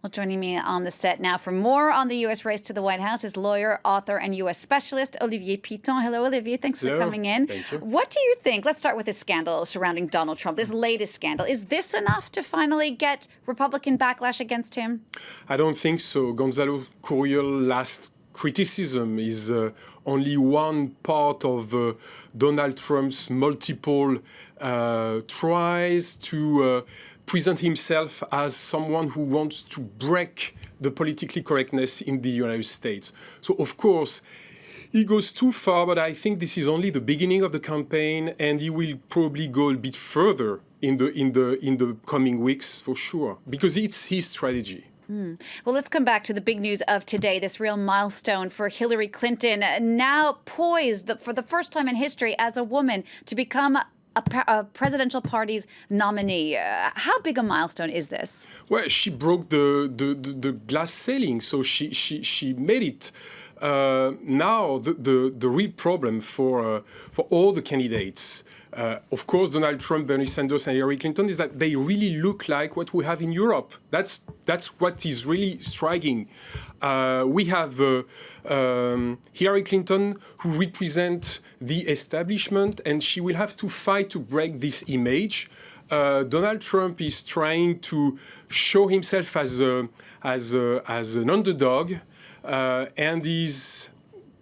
Well, joining me on the set now for more on the U.S. race to the White House is lawyer, author, and U.S. specialist Olivier Piton. Hello, Olivier. Thanks for coming in. Thank you. What do you think? Let's start with this scandal surrounding Donald Trump, this latest scandal. Is this enough to finally get Republican backlash against him? I don't think so. Gonzalo Curiel's last criticism is only one part of Donald Trump's multiple tries to present himself as someone who wants to break the politically correctness in the United States. So, of course, he goes too far, but I think this is only the beginning of the campaign, and he will probably go a bit further in the coming weeks for sure, because it's his strategy. Well, let's come back to the big news of today, this real milestone for Hillary Clinton, now poised for the first time in history as a woman to become a presidential party's nominee. How big a milestone is this? Well, she broke the glass ceiling, so she made it. Now the real problem for all the candidates, of course, Donald Trump, Bernie Sanders, and Hillary Clinton, is that they really look like what we have in Europe. That's what is really striking. We have Hillary Clinton, who represents the establishment, and she will have to fight to break this image. Donald Trump is trying to show himself as an underdog, and is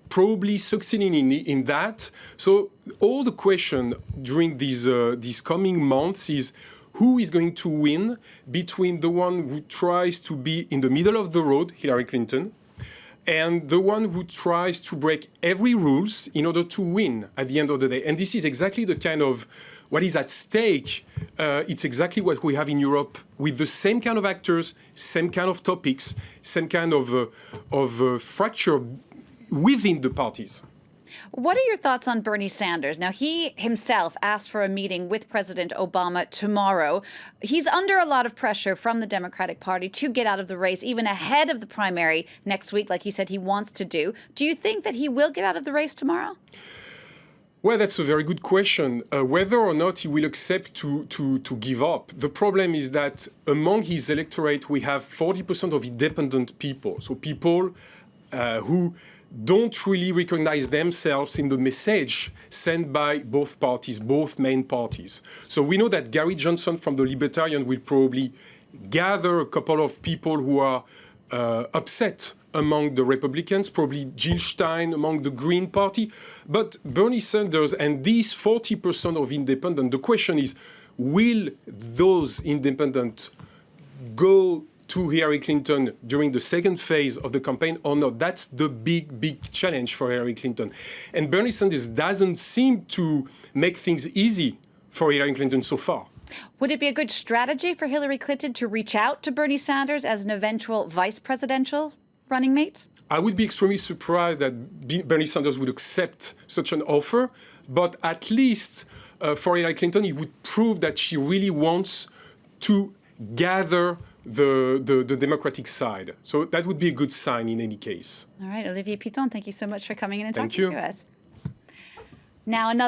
probably succeeding in that. So all the question during these coming months is who is going to win between the one who tries to be in the middle of the road, Hillary Clinton, and the one who tries to break every rules in order to win at the end of the day. And this is exactly the kind of what is at stake. It's exactly what we have in Europe with the same kind of actors, same kind of topics, same kind of fracture within the parties. What are your thoughts on Bernie Sanders? Now, he himself asked for a meeting with President Obama tomorrow. He's under a lot of pressure from the Democratic Party to get out of the race, even ahead of the primary next week, like he said he wants to do. Do you think that he will get out of the race tomorrow? Well, that's a very good question. Whether or not he will accept to give up. The problem is that among his electorate, we have 40% of independent people. So people who don't really recognize themselves in the message sent by both parties, both main parties. So we know that Gary Johnson from the Libertarian will probably gather a couple of people who are upset among the Republicans, probably Jill Stein among the Green Party. But Bernie Sanders and these 40% of independent, the question is, will those independents go to Hillary Clinton during the second phase of the campaign or not? That's the big challenge for Hillary Clinton. And Bernie Sanders doesn't seem to make things easy for Hillary Clinton so far. Would it be a good strategy for Hillary Clinton to reach out to Bernie Sanders as an eventual vice presidential running mate? I would be extremely surprised that Bernie Sanders would accept such an offer, but at least for Hillary Clinton, it would prove that she really wants to gather the Democratic side. So that would be a good sign in any case. All right, Olivier Piton, thank you so much for coming in and talking to us. Now, another